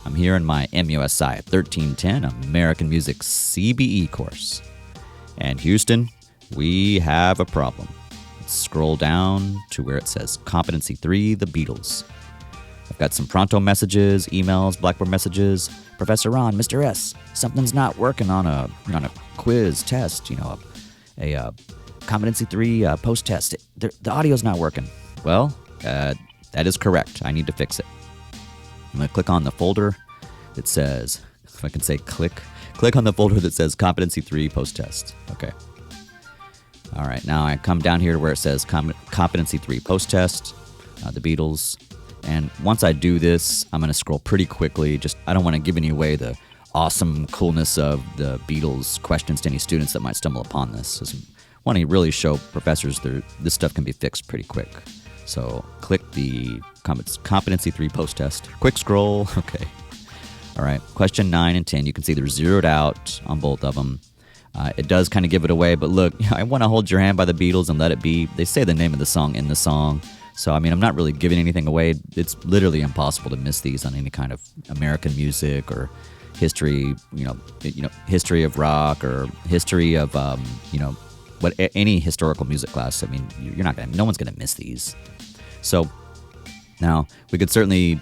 I'm here in my MUSI 1310 American Music CBE course. And Houston, we have a problem. Let's scroll down to where it says Competency 3, the Beatles. I've got some pronto messages, emails, Blackboard messages. Professor Ron, Mr. S, something's not working on a quiz test, a Competency 3 post-test. The audio's not working. Well, that is correct. I need to fix it. I'm going to click on the folder that says, if I can say click on the folder that says Competency 3 post-test. Okay. All right, now I come down here to where it says Competency 3 post-test, the Beatles. And once I do this, I'm going to scroll pretty quickly. I don't want to give any away the awesome coolness of the Beatles questions to any students that might stumble upon this. I want to really show professors this stuff can be fixed pretty quick. So click the Competency 3 post-test. Quick scroll. Okay. All right. Question 9 and 10. You can see they're zeroed out on both of them. It does kind of give it away, but look, I Want to Hold Your Hand by the Beatles and Let It Be. They say the name of the song in the song. So, I'm not really giving anything away. It's literally impossible to miss these on any kind of American music or history, history of rock or history of, any historical music class. No one's going to miss these. So now we could certainly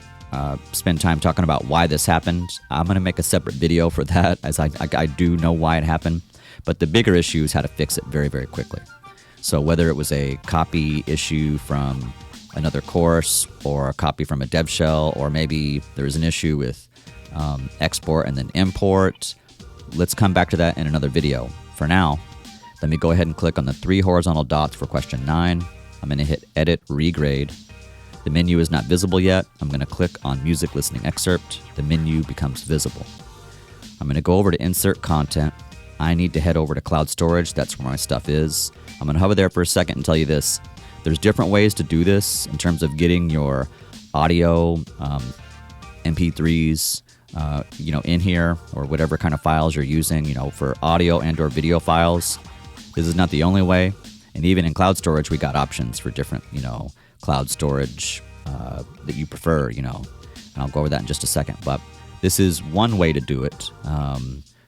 spend time talking about why this happened. I'm going to make a separate video for that, as I do know why it happened. But the bigger issue is how to fix it very, very quickly. So whether it was a copy issue from another course or a copy from a dev shell, or maybe there was an issue with export and then import, let's come back to that in another video. For now, let me go ahead and click on the 3 horizontal dots for question 9. I'm going to hit Edit Regrade. The menu is not visible yet. I'm going to click on Music Listening Excerpt. The menu becomes visible. I'm going to go over to Insert Content. I need to head over to Cloud Storage. That's where my stuff is. I'm going to hover there for a second and tell you this. There's different ways to do this in terms of getting your audio, MP3s, in here, or whatever kind of files you're using, for audio and or video files. This is not the only way. And even in cloud storage, we got options for different, cloud storage that you prefer, and I'll go over that in just a second. But this is one way to do it.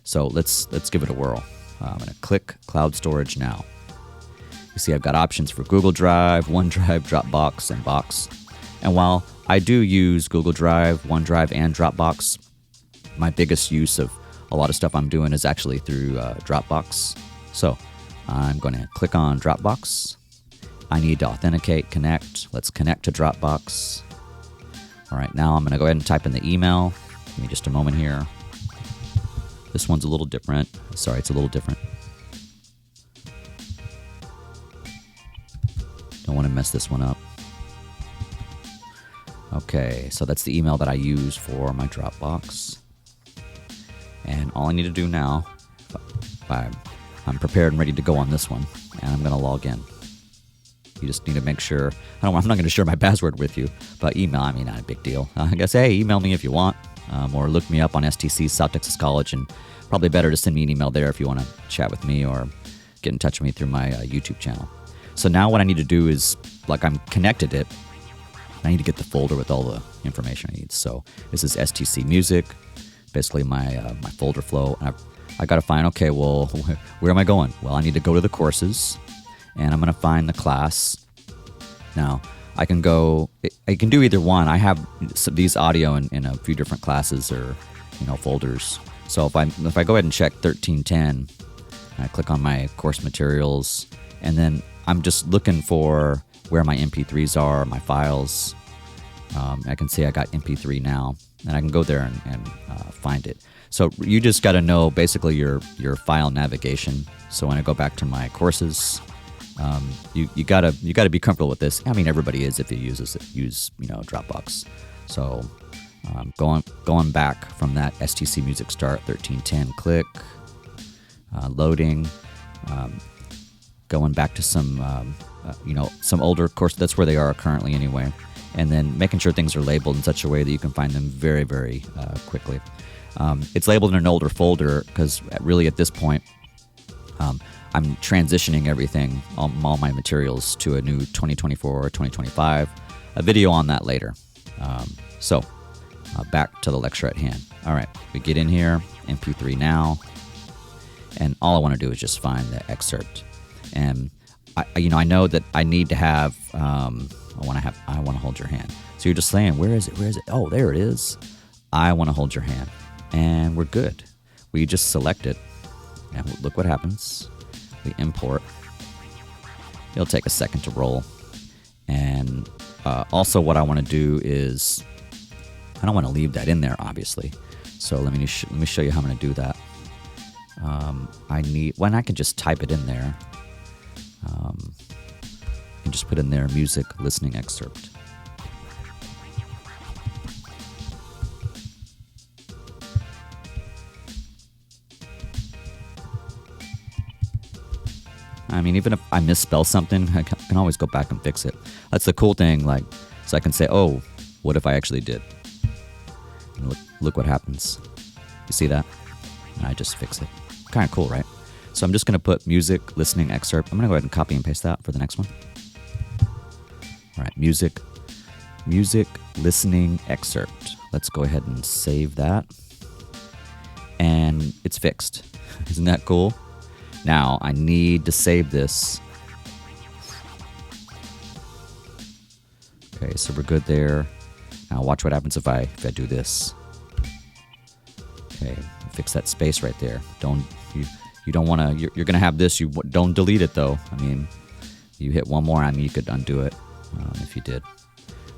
So let's give it a whirl. I'm going to click Cloud Storage now. You see I've got options for Google Drive, OneDrive, Dropbox, and Box. And while I do use Google Drive, OneDrive, and Dropbox, my biggest use of a lot of stuff I'm doing is actually through Dropbox. So I'm going to click on Dropbox. I need to authenticate, connect. Let's connect to Dropbox. All right, now I'm going to go ahead and type in the email. Give me just a moment here. This one's a little different. Sorry, it's a little different. Don't want to mess this one up. Okay, so that's the email that I use for my Dropbox. And all I need to do now, I'm prepared and ready to go on this one, and I'm going to log in. You just need to make sure, I'm not going to share my password with you, but email, not a big deal. I guess, hey, email me if you want, or look me up on STC, South Texas College, and probably better to send me an email there if you want to chat with me or get in touch with me through my YouTube channel. So now what I need to do is, I'm connected it, I need to get the folder with all the information I need. So this is STC Music, basically my folder flow. And I got to find, okay, well, where am I going? Well, I need to go to the courses, and I'm going to find the class. Now, I can do either one. I have these audio in a few different classes or, folders. So if I go ahead and check 1310, I click on my course materials, and then I'm just looking for where my MP3s are, my files. I can see I got MP3 now, and I can go there and find it. So you just got to know basically your file navigation. So when I go back to my courses, you gotta be comfortable with this. Everybody is if you use Dropbox. So going back from that STC Music Start 1310 click, loading, going back to some older courses. That's where they are currently anyway. And then making sure things are labeled in such a way that you can find them very, very quickly. It's labeled in an older folder because really at this point, I'm transitioning everything, all my materials to a new 2024 or 2025. A video on that later. So back to the lecture at hand. All right, we get in here, MP3 now, and all I want to do is just find the excerpt. And I know that I need to have. I want to hold your hand. So you're just saying, where is it? Where is it? Oh, there it is. I want to hold your hand, and we're good. We just select it, and look what happens. We import. It'll take a second to roll. And also what I want to do is, I don't want to leave that in there, obviously. So let me show you how I'm going to do that. I can just type it in there. And just put in there music listening excerpt. I mean, even if I misspell something, I can always go back and fix it. That's the cool thing, so I can say, oh, what if I actually did? And look what happens. You see that? And I just fix it. Kind of cool, right? So I'm just going to put music listening excerpt. I'm going to go ahead and copy and paste that for the next one. All right, music listening excerpt. Let's go ahead and save that. And it's fixed. Isn't that cool? Now I need to save this. Okay, so we're good there. Now watch what happens if I do this. Okay, fix that space right there. You don't want to. You're gonna have this. You don't delete it though. I mean, you hit one more. I mean, you could undo it if you did.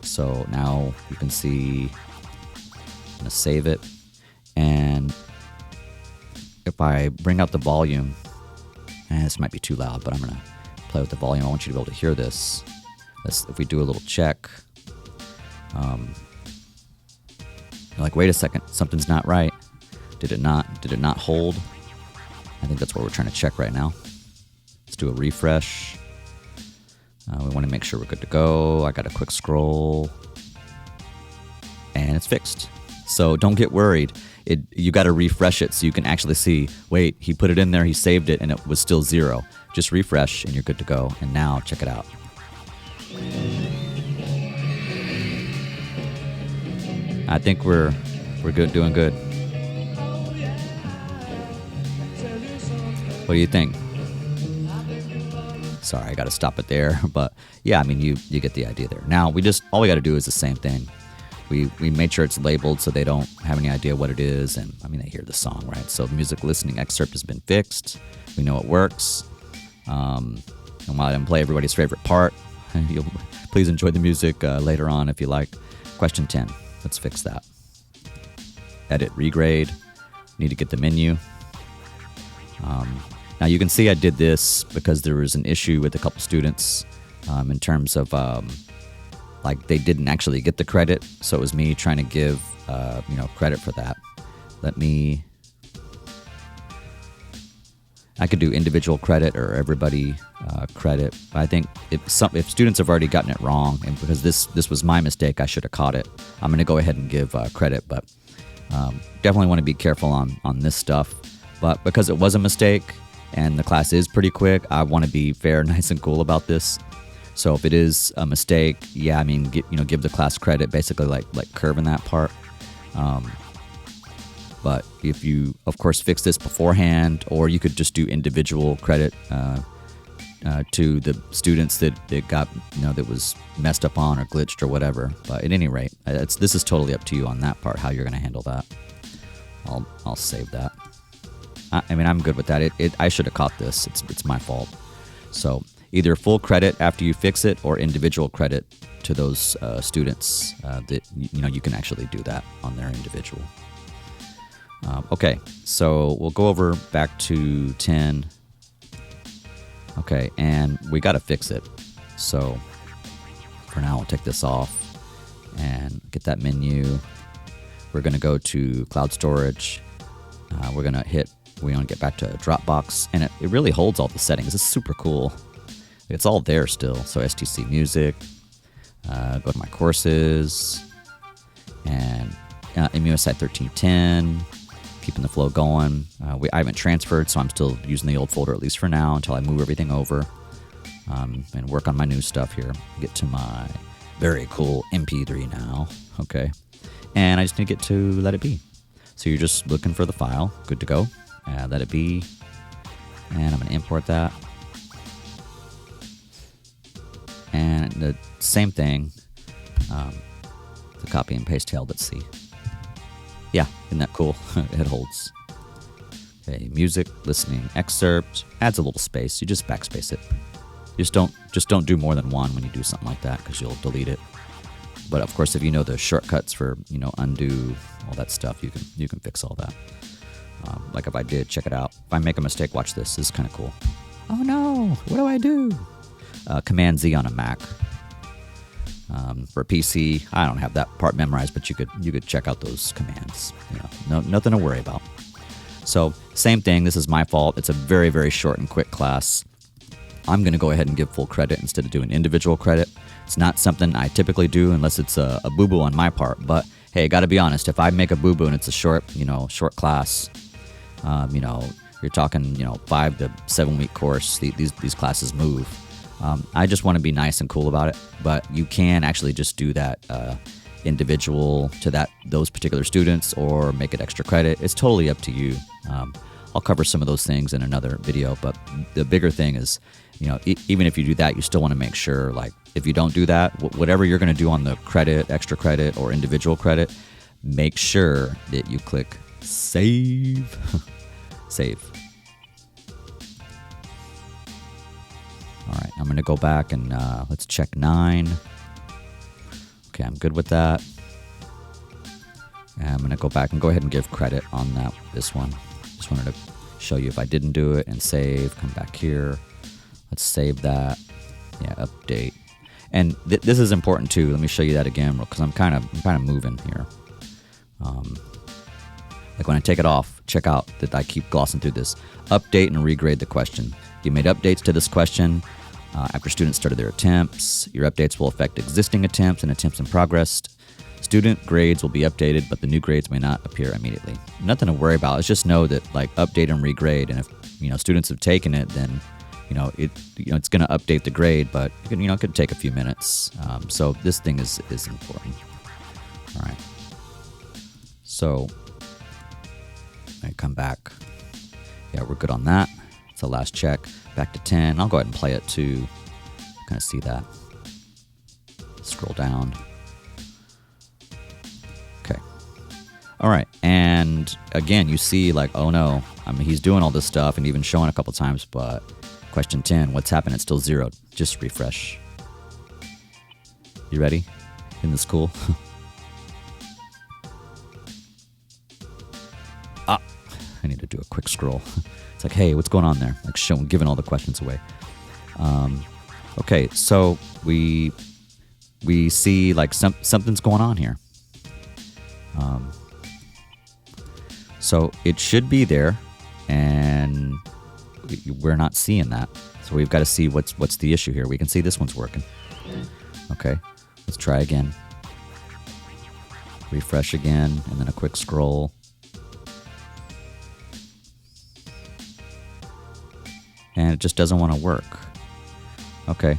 So now you can see. I'm gonna save it, and if I bring out the volume, and this might be too loud, but I'm gonna play with the volume. I want you to be able to hear this. If we do a little check, you're like, wait a second, something's not right. Did it not hold? I think that's what we're trying to check right now. Let's do a refresh. We want to make sure we're good to go. I got a quick scroll, and it's fixed. So don't get worried. You got to refresh it so you can actually see, wait, he put it in there, he saved it, and it was still 0. Just refresh, and you're good to go. And now check it out. I think we're good, doing good. What do you think? Sorry, I got to stop it there. But yeah, I mean, you get the idea there. Now, all we got to do is the same thing. We made sure it's labeled so they don't have any idea what it is. And I mean, they hear the song, right? So the music listening excerpt has been fixed. We know it works. And while I didn't play everybody's favorite part, you'll please enjoy the music later on if you like. Question 10. Let's fix that. Edit, regrade. Need to get the menu. Now you can see I did this because there was an issue with a couple students in terms of they didn't actually get the credit. So it was me trying to give credit for that. I could do individual credit or everybody credit. I think if students have already gotten it wrong, and because this was my mistake, I should have caught it. I'm going to go ahead and give credit, but definitely want to be careful on this stuff. But because it was a mistake and the class is pretty quick, I want to be fair, nice, and cool about this. So if it is a mistake, yeah, I mean, give the class credit, basically like curving that part. But if you, of course, fix this beforehand, or you could just do individual credit to the students that got, that was messed up on or glitched or whatever. But at any rate, this is totally up to you on that part, how you're going to handle that. I'll save that. I mean, I'm good with that. I should have caught this. It's my fault. So either full credit after you fix it, or individual credit to those students that you can actually do that on their individual. Okay, so we'll go over back to 10. Okay, and we got to fix it. So for now, we'll take this off and get that menu. We're going to go to cloud storage. We're going to we want to get back to Dropbox, and it really holds all the settings. It's super cool. It's all there still. So STC Music, go to my courses, and MUSI 1310, keeping the flow going. I haven't transferred, so I'm still using the old folder, at least for now, until I move everything over and work on my new stuff here. Get to my very cool MP3 now. Okay. and I just need to get to let it be. So you're just looking for the file, good to go. Let it be, and I'm going to import that. And the same thing, the copy and paste tail. Let's see. Yeah, isn't that cool? It holds. Okay, music, listening, excerpt, adds a little space. You just backspace it. Just don't do more than one when you do something like that, because you'll delete it. But of course, if you know the shortcuts for, undo, all that stuff, you can fix all that. Like if I did, check it out. If I make a mistake, watch this. This is kind of cool. Oh no, what do I do? Command Z on a Mac. For PC, I don't have that part memorized, but you could check out those commands. Nothing to worry about. So same thing. This is my fault. It's a very, very short and quick class. I'm going to go ahead and give full credit instead of doing individual credit. It's not something I typically do unless it's a boo-boo on my part. But hey, got to be honest. If I make a boo-boo and it's a short class, you're talking, 5 to 7 week course. These classes move. I just want to be nice and cool about it. But you can actually just do that individual to those particular students, or make it extra credit. It's totally up to you. I'll cover some of those things in another video, but the bigger thing is, even if you do that, you still want to make sure, like, if you don't do that, whatever you're going to do on the credit, extra credit, or individual credit, make sure that you click save. Save. All right, I'm going to go back and let's check 9. Okay, I'm good with that. And I'm going to go back and go ahead and give credit on this one. Just wanted to show you if I didn't do it, and save. Come back here. Let's save that. Yeah, update. And this is important too. Let me show you that again, because I'm kind of moving here. Like when I take it off, check out that I keep glossing through this. Update and regrade the question. You made updates to this question after students started their attempts. Your updates will affect existing attempts and attempts in progress. Student grades will be updated, but the new grades may not appear immediately. Nothing to worry about. It's just know that, like, update and regrade. And if students have taken it, then it's going to update the grade, but it could take a few minutes. So this thing is important. All right. So I come back. Yeah, we're good on that. It's the last check. Back to 10. I'll go ahead and play it to kind of see that. Scroll down. Okay. All right. And again, you see, like, oh no, he's doing all this stuff and even showing a couple times, but question 10, what's happened? It's still 0. Just refresh. You ready? Isn't this cool? I need to do a quick scroll. It's like, hey, what's going on there? Like, giving all the questions away. Okay, so we see, like, something's going on here. So it should be there, and we're not seeing that. So we've got to see what's the issue here. We can see this one's working. Okay, let's try again. Refresh again, and then a quick scroll. And it just doesn't want to work. Okay.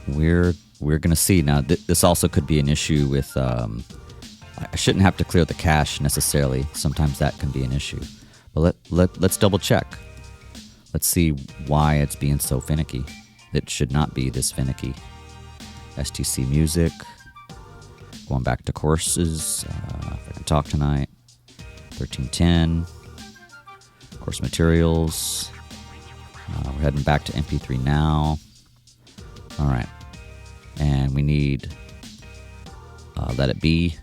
We're going to see. Now, this also could be an issue with... I shouldn't have to clear the cache necessarily. Sometimes that can be an issue. But let's double check. Let's see why it's being so finicky. It should not be this finicky. STC music. Going back to courses. If I can talk tonight. 1310. Course materials. We're heading back to MP3 now. All right. And we need let it be.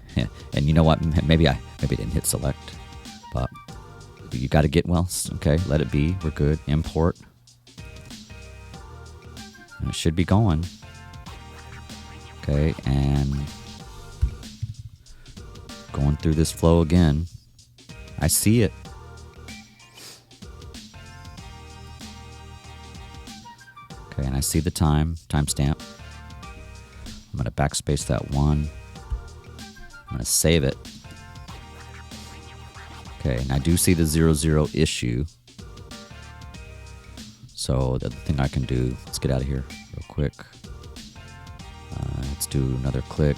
And you know what? Maybe I didn't hit select, but you got to get okay. Let it be. We're good. Import. And it should be going. Okay, and going through this flow again. I see it. Okay, and I see the timestamp. I'm going to backspace that one. I'm going to save it. Okay, and I do see the 00 issue. So the thing I can do, let's get out of here real quick. It's do another click.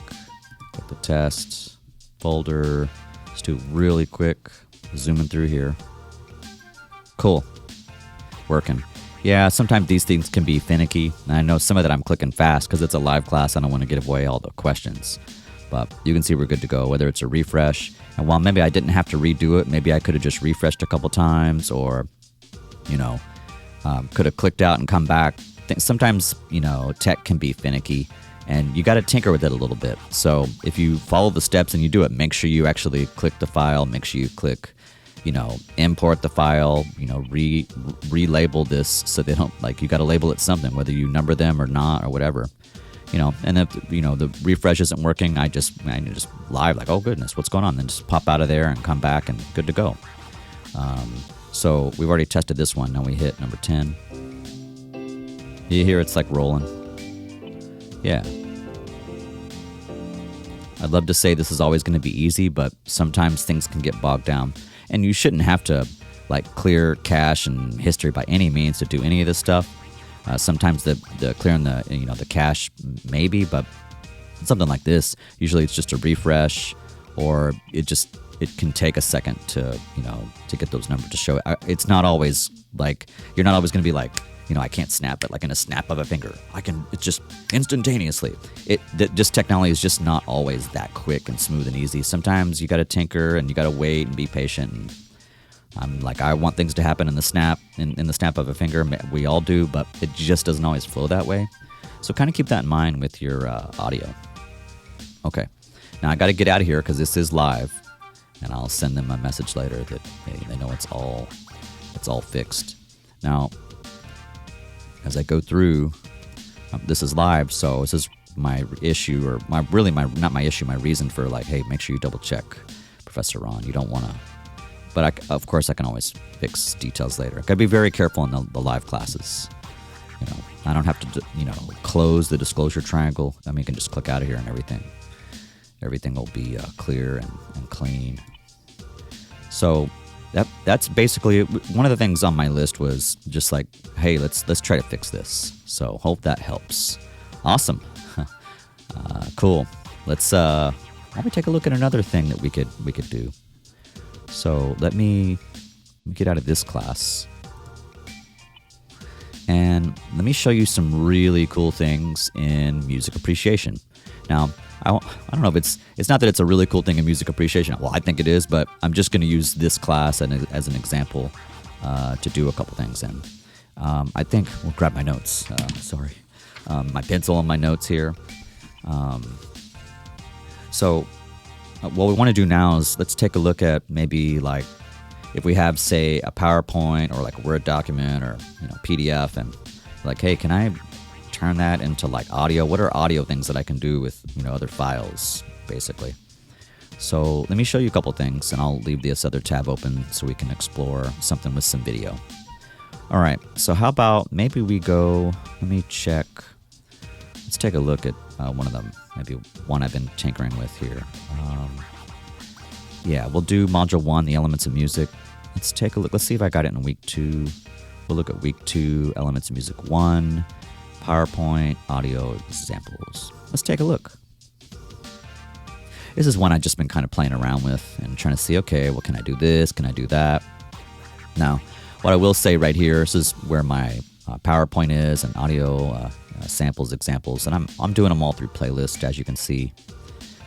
Click the test folder. Let's do really quick. Zooming through here. Cool. Working. Yeah, sometimes these things can be finicky. And I know some of that I'm clicking fast because it's a live class. I don't want to give away all the questions. But you can see we're good to go, whether it's a refresh. And while maybe I didn't have to redo it, maybe I could have just refreshed a couple times or, could have clicked out and come back. Sometimes, tech can be finicky and you got to tinker with it a little bit. So if you follow the steps and you do it, make sure you actually click the file. Make sure you click, import the file, relabel this so they don't, you got to label it something, whether you number them or not or whatever. And if, the refresh isn't working, I just live oh goodness, what's going on? Then just pop out of there and come back and good to go. So we've already tested this one. Now we hit number 10. You hear it's rolling. Yeah. I'd love to say this is always going to be easy, but sometimes things can get bogged down. And you shouldn't have to clear cache and history by any means to do any of this stuff. Sometimes the clearing the cache maybe, but something like this, usually it's just a refresh, or it can take a second to get those numbers to show. It's not always you're not always going to be I can't snap it in a snap of a finger. It's just instantaneously. Just technology is just not always that quick and smooth and easy. Sometimes you got to tinker and you got to wait and be patient. And I'm I want things to happen in the snap of a finger. We all do, but it just doesn't always flow that way. So kind of keep that in mind with your audio. Okay, now I got to get out of here because this is live, and I'll send them a message later that they know it's all fixed. Now, as I go through, this is live, so this is my issue, or my reason for hey, make sure you double check Professor Ron. You don't want to. But of course, I can always fix details later. Got to be very careful in the live classes. I don't have to, close the disclosure triangle. I mean, you can just click out of here and everything will be clear and clean. So that's basically one of the things on my list was just hey, let's try to fix this. So hope that helps. Awesome. Cool. Let's take a look at another thing that we could do. So let me get out of this class and let me show you some really cool things in music appreciation. Now, I don't know if it's not that it's a really cool thing in music appreciation. Well, I think it is, but I'm just going to use this class as an example to do a couple things in. I think we'll grab my notes. Sorry, my pencil and my notes here. So what we want to do now is let's take a look at maybe if we have, say, a PowerPoint or a Word document or PDF, and hey, can I turn that into audio? What are audio things that I can do with other files, basically? So let me show you a couple things, and I'll leave this other tab open so we can explore something with some video. All right, so how about maybe we go, let me check. Let's take a look at one of them, maybe one I've been tinkering with here. Yeah, we'll do Module 1, the Elements of Music. Let's take a look. Let's see if I got it in Week 2. We'll look at Week 2, Elements of Music 1, PowerPoint, Audio Examples. Let's take a look. This is one I've just been kind of playing around with and trying to see, okay, well, can I do this? Can I do that? Now, what I will say right here, this is where my PowerPoint is, and audio samples, examples, and I'm doing them all through playlist, as you can see.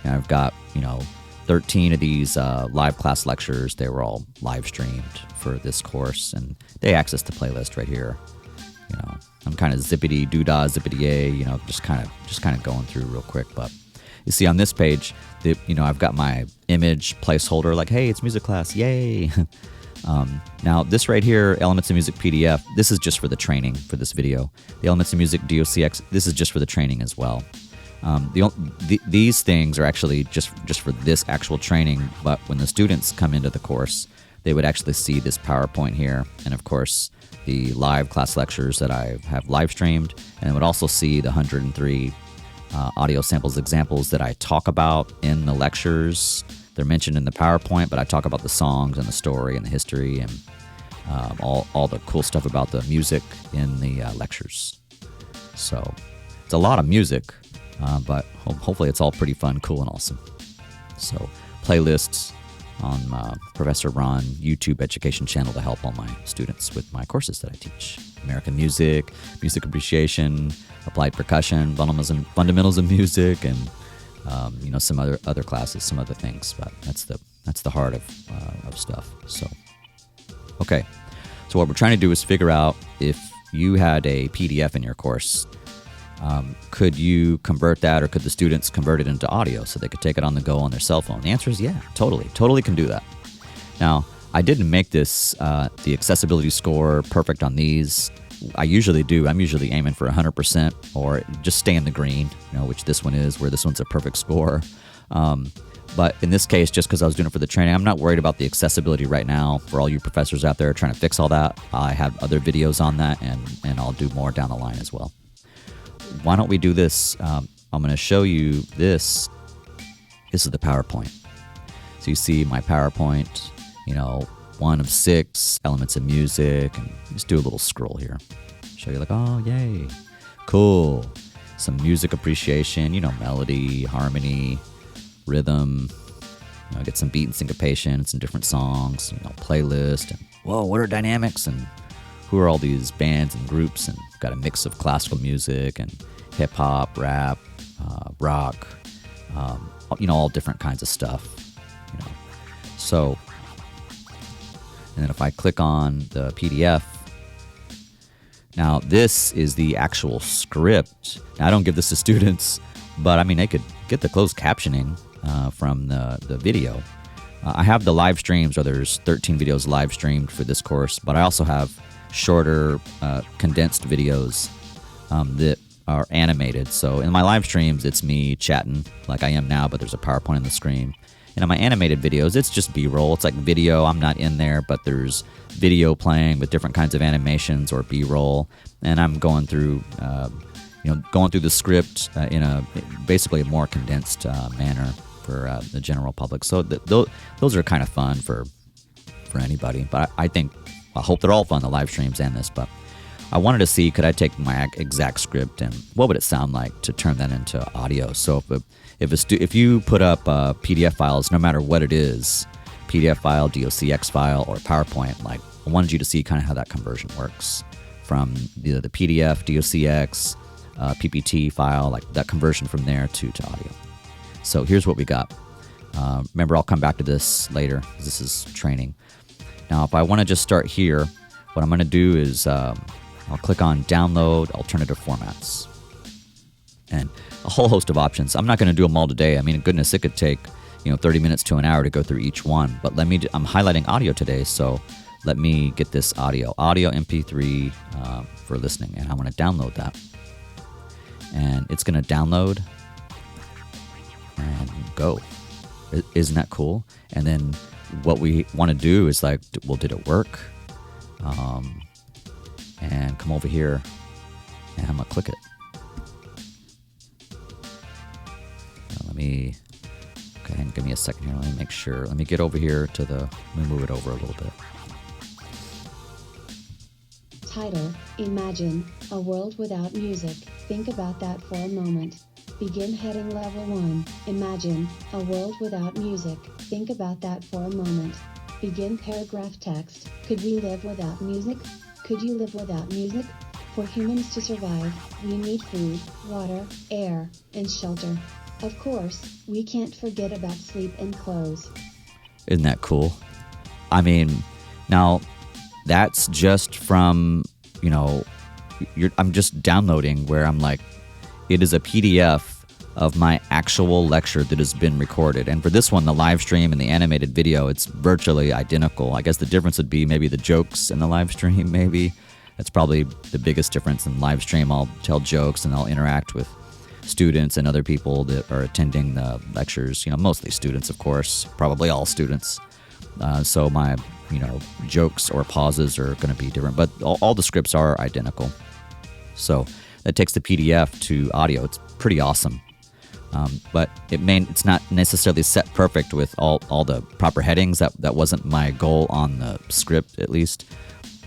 And I've got 13 of these live class lectures. They were all live streamed for this course, and they access the playlist right here. I'm kind of zippity doodah, zippity yay, just kind of going through real quick. But you see on this page, I've got my image placeholder, hey, it's music class, yay. Now this right here, Elements of Music PDF, this is just for the training for this video. The Elements of Music DOCX, this is just for the training as well. These things are actually just for this actual training, but when the students come into the course, they would actually see this PowerPoint here, and of course the live class lectures that I have live streamed, and they would also see the 103 audio samples examples that I talk about in the lectures. They're mentioned in the PowerPoint, but I talk about the songs and the story and the history and all the cool stuff about the music in the lectures. So it's a lot of music. but hopefully it's all pretty fun, cool, and awesome. So playlists on Professor Ron YouTube education channel to help all my students with my courses that I teach. American music, music appreciation, applied percussion, fundamentals of music, and some other classes, some other things. But that's the heart of stuff. So, okay. So what we're trying to do is figure out if you had a PDF in your course, could you convert that, or could the students convert it into audio so they could take it on the go on their cell phone? The answer is yeah, totally can do that. Now, I didn't make this the accessibility score perfect on these. I usually do. I'm usually aiming for 100% or just stay in the green, which this one is, where this one's a perfect score. But in this case, just because I was doing it for the training, I'm not worried about the accessibility right now. For all you professors out there trying to fix all that, I have other videos on that, and I'll do more down the line as well. Why don't we do this? I'm going to show you this. This is the PowerPoint. So you see my PowerPoint, 1 of 6 elements of music, and just do a little scroll here. Show you oh, yay. Cool. Some music appreciation, melody, harmony, rhythm, get some beat and syncopation, some different songs, playlist, and whoa, what are dynamics, and who are all these bands and groups, and got a mix of classical music and hip hop, rap, rock, all different kinds of stuff, So, and then if I click on the PDF, now this is the actual script. Now, I don't give this to students, but they could get the closed captioning from the video. I have the live streams, or there's 13 videos live streamed for this course, but I also have shorter, condensed videos that are animated. So in my live streams, it's me chatting like I am now, but there's a PowerPoint on the screen. And in my animated videos, it's just B-roll. It's like video. I'm not in there, but there's video playing with different kinds of animations or B-roll. And I'm going through, the script in basically a more condensed manner for the general public. So those are kind of fun for anybody. But I hope they're all fun, the live streams and this. But I wanted to see, could I take my exact script and what would it sound like to turn that into audio? So if you put up PDF files, no matter what it is, PDF file, DOCX file, or PowerPoint, I wanted you to see kind of how that conversion works from the PDF, DOCX, PPT file, that conversion from there to audio. So here's what we got. Remember, I'll come back to this later. This is training. Now, if I want to just start here, what I'm going to do is I'll click on Download Alternative Formats. And a whole host of options. I'm not going to do them all today. Goodness, it could take 30 minutes to an hour to go through each one. But I'm highlighting audio today, so let me get this audio MP3 for listening, and I want to download that. And it's going to download and go. Isn't that cool? And then what we want to do is did it work? And come over here, and I'm going to click it. Okay, give me a second here. Let me make sure. Let me get over here let me move it over a little bit. Title: Imagine a world without music. Think about that for a moment. Begin heading level 1. Imagine a world without music. Think about that for a moment. Begin paragraph text. Could we live without music? Could you live without music? For humans to survive, we need food, water, air, and shelter. Of course, we can't forget about sleep and clothes. Isn't that cool? Now, that's just from, I'm just downloading where I'm it is a PDF of my actual lecture that has been recorded. And for this one, the live stream and the animated video, it's virtually identical. I guess the difference would be maybe the jokes in the live stream, maybe. That's probably the biggest difference. In live stream, I'll tell jokes and I'll interact with students and other people that are attending the lectures. Mostly students, of course, probably all students. So my, jokes or pauses are going to be different, but all the scripts are identical. So that takes the PDF to audio. It's pretty awesome. But it's not necessarily set perfect with all the proper headings. That wasn't my goal on the script, at least.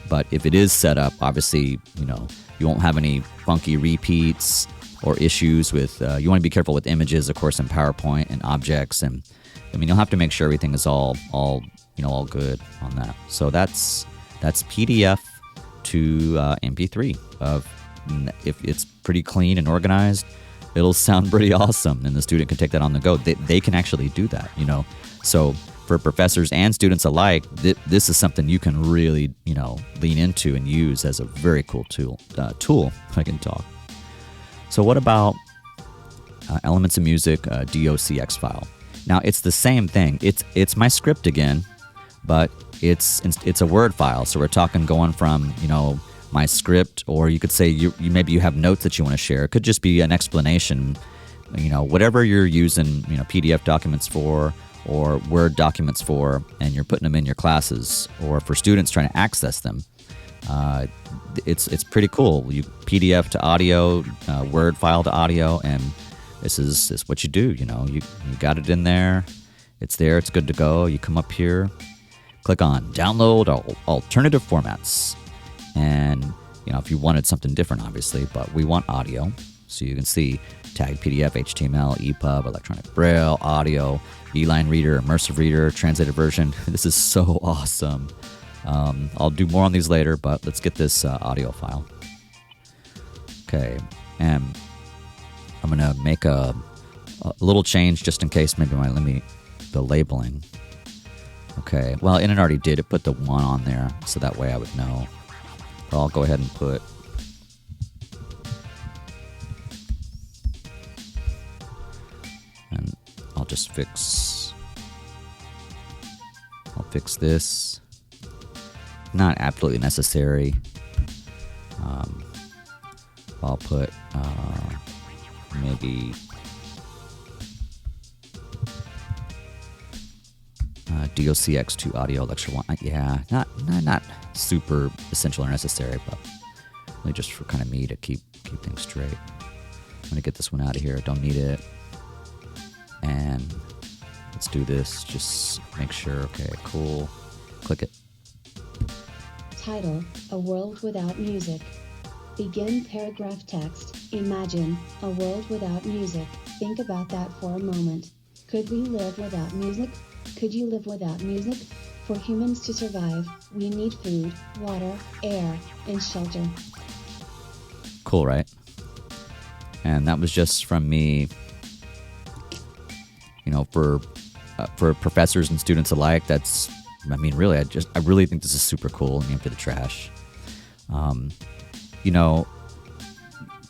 But if it is set up, obviously, you won't have any funky repeats. or issues with, you want to be careful with images, of course, in PowerPoint and objects. And I mean, you'll have to make sure everything is all good on that. So that's PDF to MP3 if it's pretty clean and organized, it'll sound pretty awesome, and the student can take that on the go. They can actually do that, So for professors and students alike, this is something you can really, lean into and use as a very cool tool. If I can talk. So what about Elements of Music DOCX file? Now it's the same thing. It's my script again, but it's a Word file. So we're talking going from my script, or you could say maybe you have notes that you want to share. It could just be an explanation, whatever you're using, PDF documents for or Word documents for, and you're putting them in your classes or for students trying to access them. It's pretty cool. You PDF to audio, Word file to audio, and this is what you do. You got it in there. It's there. It's good to go. You come up here, click on Download Alternative Formats. And, if you wanted something different, obviously, but we want audio. So you can see tagged PDF, HTML, EPUB, electronic braille, audio, E-line reader, immersive reader, translated version. This is so awesome. I'll do more on these later, but let's get this audio file. Okay, and I'm going to make a little change just in case maybe the labeling. Okay, well, and it already did. It put the 1 on there, so that way I would know. I'll go ahead and put and I'll fix this. Not absolutely necessary. I'll put maybe DOCX2 audio lecture 1. Yeah, not super essential or necessary, but really just for kind of me to keep things straight. I'm gonna get this one out of here. Don't need it. And let's do this. Just make sure. Okay, cool. Click it. Title: A World Without Music. Begin paragraph text. Imagine a world without music. Think about that for a moment. Could we live without music? Could you live without music? For humans to survive, we need food, water, air, and shelter. Cool, right? And that was just from me, for professors and students alike. Really, I really think this is super cool and empty the trash.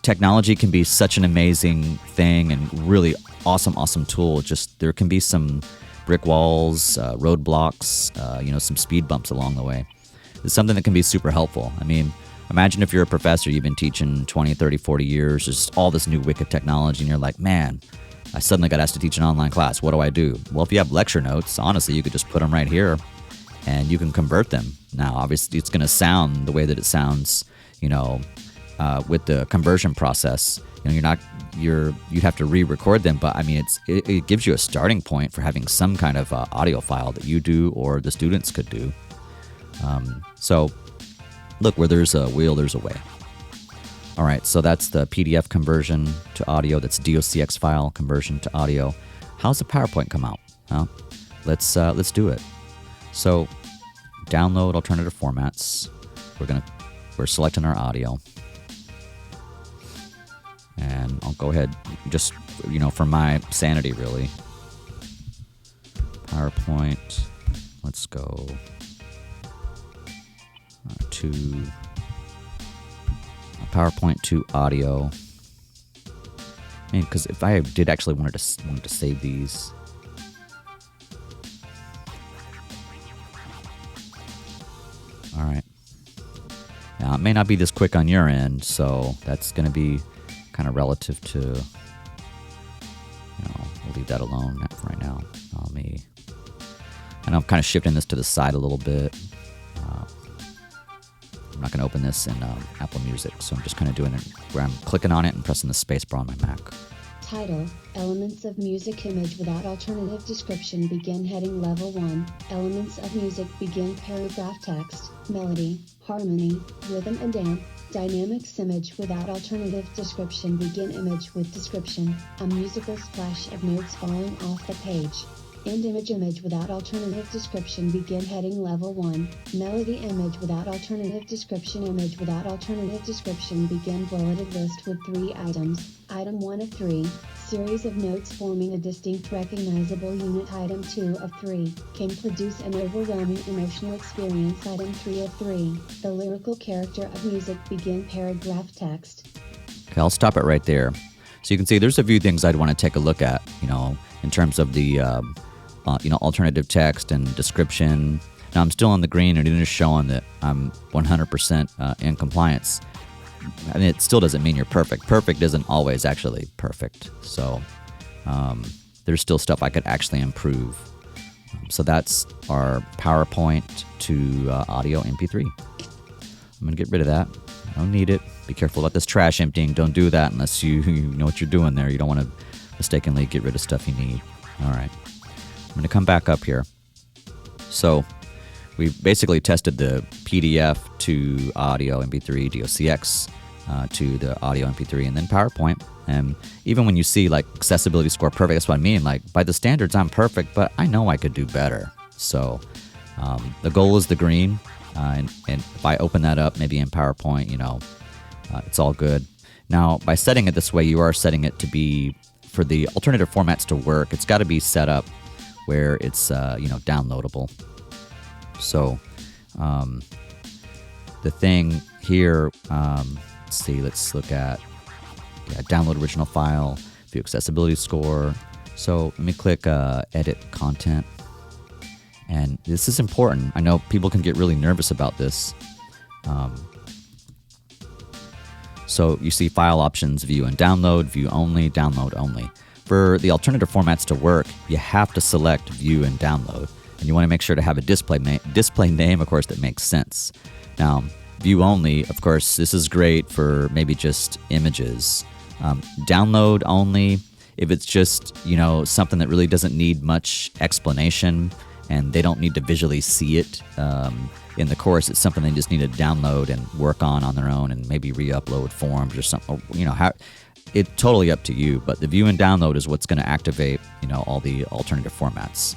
Technology can be such an amazing thing and really awesome tool. Just there can be some brick walls, roadblocks, some speed bumps along the way. It's something that can be super helpful. I mean, imagine if you're a professor, you've been teaching 20, 30, 40 years, there's all this new wicked technology, and you're like, man, I suddenly got asked to teach an online class. What do I do? Well, if you have lecture notes, honestly, you could just put them right here, and you can convert them. Now, obviously, it's going to sound the way that it sounds, with the conversion process. You'd have to re-record them, but I mean, it gives you a starting point for having some kind of audio file that you do or the students could do. So look, where there's a will, there's a way. All right, so that's the PDF conversion to audio. That's DOCX file conversion to audio. How's the PowerPoint come out? Well, let's do it. So download alternative formats. We're selecting our audio. And I'll go ahead, just, for my sanity, really. PowerPoint, let's go to PowerPoint to audio. Because if I did actually wanted to save these. All right. Now, it may not be this quick on your end, so that's going to be kind of relative to, we'll leave that alone for right now. And I'm kind of shifting this to the side a little bit. I'm not going to open this in Apple Music, so I'm just kind of doing it where I'm clicking on it and pressing the space bar on my Mac. Title: Elements of Music. Image without alternative description. Begin heading level 1. Elements of music. Begin paragraph. Text, melody, harmony, rhythm and amp. Dynamics. Image without alternative description. Begin image with description, a musical splash of notes falling off the page. End image. Image without alternative description. Begin heading level 1. Melody. Image without alternative description. Image without alternative description. Begin bulleted list with 3 items. Item 1 of 3. Series of notes forming a distinct recognizable unit. Item 2 of 3. Can produce an overwhelming emotional experience. Item 3 of 3. The lyrical character of music. Begin paragraph. Text. Okay, I'll stop it right there. So you can see there's a few things I'd want to take a look at, in terms of the, alternative text and description. Now I'm still on the green, and it is showing that I'm 100% in compliance. I mean, it still doesn't mean you're perfect. Perfect isn't always actually perfect. So there's still stuff I could actually improve. So that's our PowerPoint to audio MP3. I'm going to get rid of that. I don't need it. Be careful about this trash emptying. Don't do that unless you know what you're doing there. You don't want to mistakenly get rid of stuff you need. All right. I'm going to come back up here. So we basically tested the PDF to audio MP3, DOCX to the audio MP3, and then PowerPoint. And even when you see like accessibility score perfect, that's what I mean. Like by the standards, I'm perfect, but I know I could do better. So the goal is the green. And if I open that up, maybe in PowerPoint, it's all good. Now, by setting it this way, you are setting it to be, for the alternative formats to work, it's got to be set up where it's, downloadable. So the thing here, let's look at download original file, view accessibility score. So let me click edit content. And this is important. I know people can get really nervous about this. So you see file options, view and download, view only, download only. For the alternative formats to work, you have to select view and download. And you want to make sure to have a display name, of course, that makes sense. Now, view only, of course, this is great for maybe just images. Download only, if it's just, something that really doesn't need much explanation, and they don't need to visually see it in the course. It's something they just need to download and work on their own, and maybe re-upload forms or something. It's totally up to you. But the view and download is what's going to activate, all the alternative formats.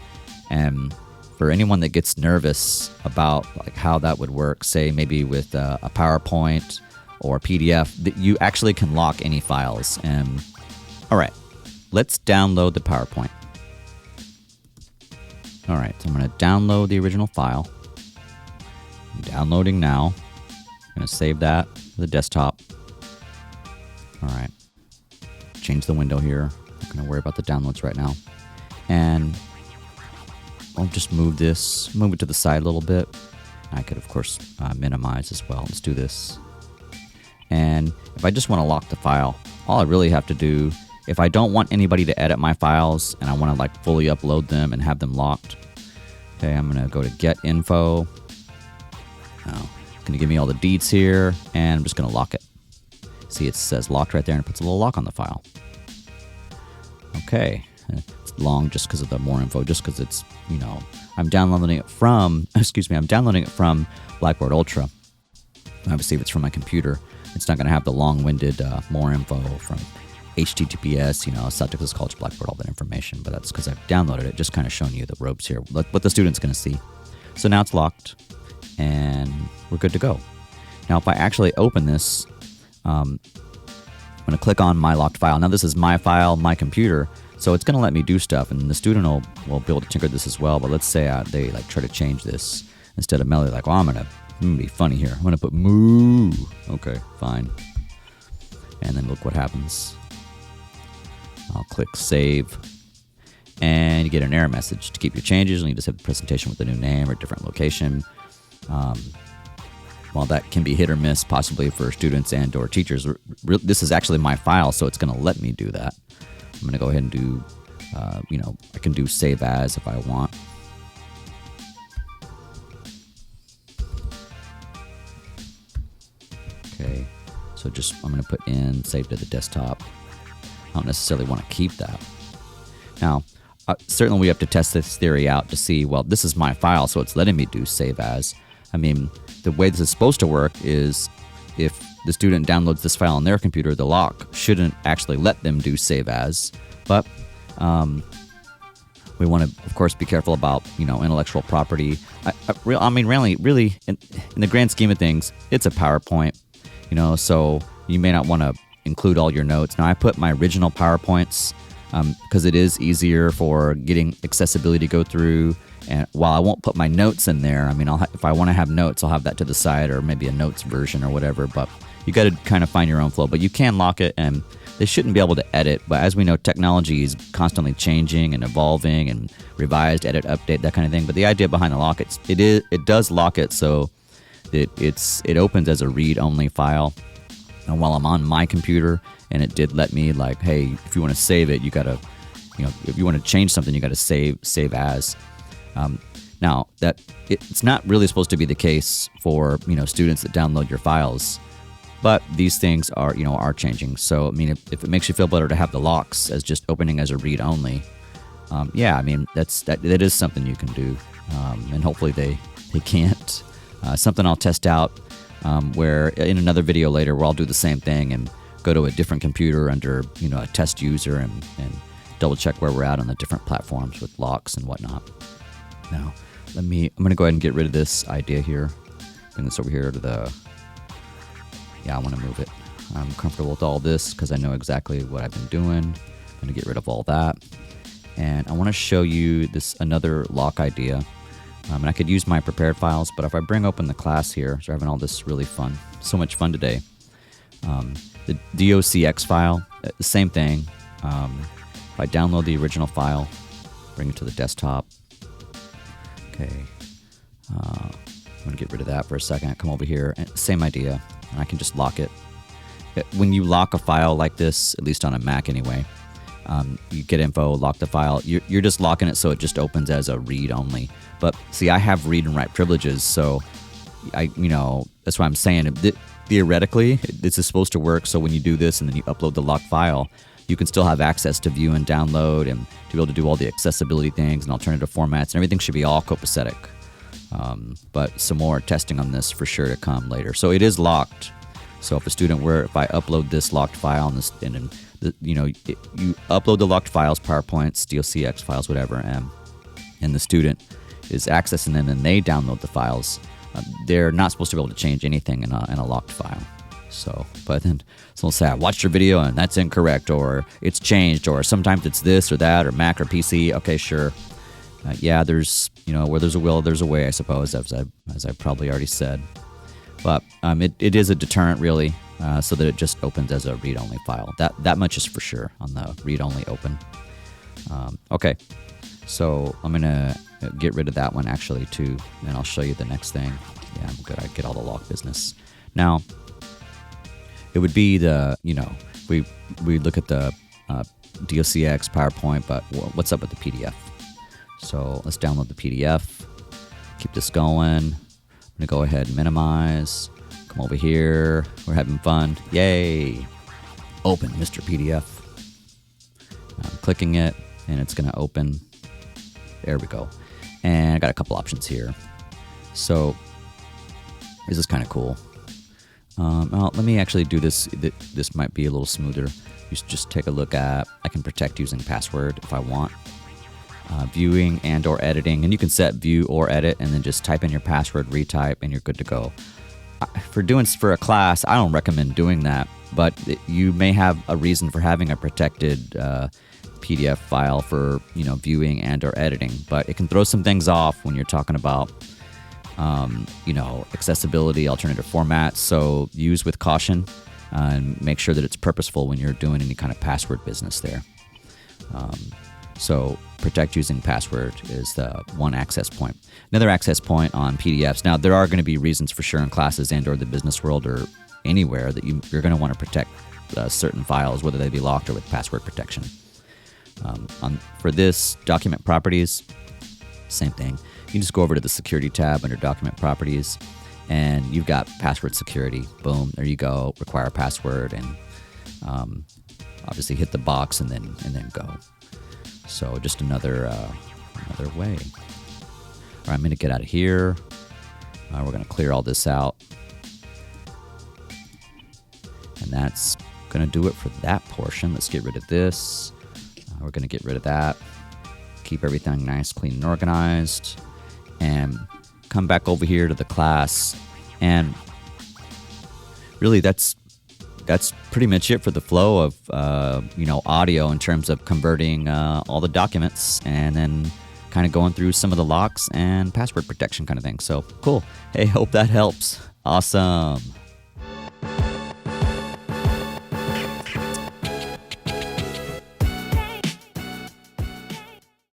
And for anyone that gets nervous about like how that would work, say maybe with a PowerPoint or PDF, that you actually can lock any files. And all right, let's download the PowerPoint. All right, so I'm going to download the original file. I'm downloading now. I'm going to save that to the desktop. All right. Change the window here. I'm not going to worry about the downloads right now. And I'll just move it to the side a little bit. I could, of course, minimize as well. Let's do this. And if I just want to lock the file, all I really have to do, if I don't want anybody to edit my files and I want to like fully upload them and have them locked, okay, I'm going to go to Get Info. Now, it's going to give me all the deets here, and I'm just going to lock it. See, it says locked right there, and it puts a little lock on the file. Okay, it's long just because of the more info, just because it's, I'm downloading it from Blackboard Ultra. Obviously, if it's from my computer, it's not going to have the long-winded more info from HTTPS, South Texas College Blackboard, all that information, but that's because I've downloaded it, just kind of showing you the ropes here, what the student's going to see. So now it's locked, and we're good to go. Now, if I actually open this, I'm going to click on my locked file. Now, this is my file, my computer, so it's going to let me do stuff, and the student will be able to tinker this as well, but let's say they try to change this. Instead of melody, like, well, I'm going to be funny here. I'm going to put moo. Okay, fine. And then look what happens. I'll click Save, and you get an error message. To keep your changes, you'll need to save the presentation with a new name or a different location. While that can be hit or miss, possibly for students and or teachers, this is actually my file, so it's going to let me do that. I'm going to go ahead and do, I can do Save As if I want. Okay, so I'm going to put in Save to the desktop. I don't necessarily want to keep that. Now, certainly we have to test this theory out to see, well, this is my file, so it's letting me do save as. I mean, the way this is supposed to work is if the student downloads this file on their computer, the lock shouldn't actually let them do save as. But we want to, of course, be careful about, intellectual property. Really, in the grand scheme of things, it's a PowerPoint, so you may not want to include all your notes. Now, I put my original PowerPoints because it is easier for getting accessibility to go through. And while I won't put my notes in there, if I want to have notes, I'll have that to the side, or maybe a notes version or whatever. But you got to kind of find your own flow. But you can lock it, and they shouldn't be able to edit. But as we know, technology is constantly changing and evolving, and revised, edit, update, that kind of thing. But the idea behind the lock, it does lock it so that it opens as a read-only file. And while I'm on my computer, and it did let me, like, hey, if you want to save it, you got to, if you want to change something, you got to save as. Now, that it's not really supposed to be the case for, students that download your files, but these things are, are changing. So, if it makes you feel better to have the locks as just opening as a read-only, that is something you can do, and hopefully they can't. Something I'll test out, where in another video later where I'll do the same thing and go to a different computer under, a test user and double check where we're at on the different platforms with locks and whatnot. Now, I'm going to go ahead and get rid of this idea here. Bring this over here to I want to move it. I'm comfortable with all this because I know exactly what I've been doing. I'm going to get rid of all that. And I want to show you another lock idea. And I could use my prepared files, but if I bring open the class here, so we're having all this really fun, so much fun today. The DOCX file, the same thing. If I download the original file, bring it to the desktop. Okay, I'm going to get rid of that for a second. Come over here, and same idea, and I can just lock it. When you lock a file like this, at least on a Mac anyway, you get info, lock the file. You're just locking it so it just opens as a read only. But see, I have read and write privileges, so that's why I'm saying theoretically this is supposed to work. So when you do this and then you upload the locked file, you can still have access to view and download and to be able to do all the accessibility things and alternative formats, and everything should be all copacetic. But some more testing on this for sure to come later. So it is locked. So if a student if I upload this locked file you upload the locked files, PowerPoints, DOCX files, whatever, and the student is accessing them and they download the files, they're not supposed to be able to change anything in a locked file. So, but then someone will say, I watched your video and that's incorrect, or it's changed, or sometimes it's this or that, or Mac or PC. Okay, sure. There's, where there's a will, there's a way, I suppose, as I probably already said. But it is a deterrent, really, so that it just opens as a read-only file. That much is for sure on the read-only open. Okay, so I'm going to get rid of that one, actually, too, and I'll show you the next thing. Yeah, I'm good. I get all the lock business. Now, it would be we look at the DOCX, PowerPoint, but what's up with the PDF? So let's download the PDF, keep this going. I'm going to go ahead and minimize, come over here. We're having fun. Yay. Open Mr. PDF. I'm clicking it, and it's going to open. There we go. And I got a couple options here. So this is kind of cool. Well, let me actually do this. This might be a little smoother. You just take a look at, I can protect using password if I want. Viewing and or editing, and you can set view or edit and then just type in your password, retype, and you're good to go. For a class, I don't recommend doing that, but you may have a reason for having a protected PDF file for viewing and or editing, but it can throw some things off when you're talking about accessibility, alternative formats. So use with caution and make sure that it's purposeful when you're doing any kind of password business there. So protect using password is the one access point. Another access point on PDFs. Now, there are going to be reasons for sure in classes and or the business world or anywhere that you're going to want to protect certain files, whether they be locked or with password protection. For this, document properties, same thing. You can just go over to the security tab under document properties, and you've got password security. Boom, there you go. Require password, and obviously hit the box and then go. So just another way. All right, I'm going to get out of here. We're going to clear all this out. And that's going to do it for that portion. Let's get rid of this. We're going to get rid of that. Keep everything nice, clean, and organized. And come back over here to the class. And really, that's pretty much it for the flow of audio in terms of converting all the documents and then kind of going through some of the locks and password protection kind of thing. So cool. Hey, hope that helps. Awesome.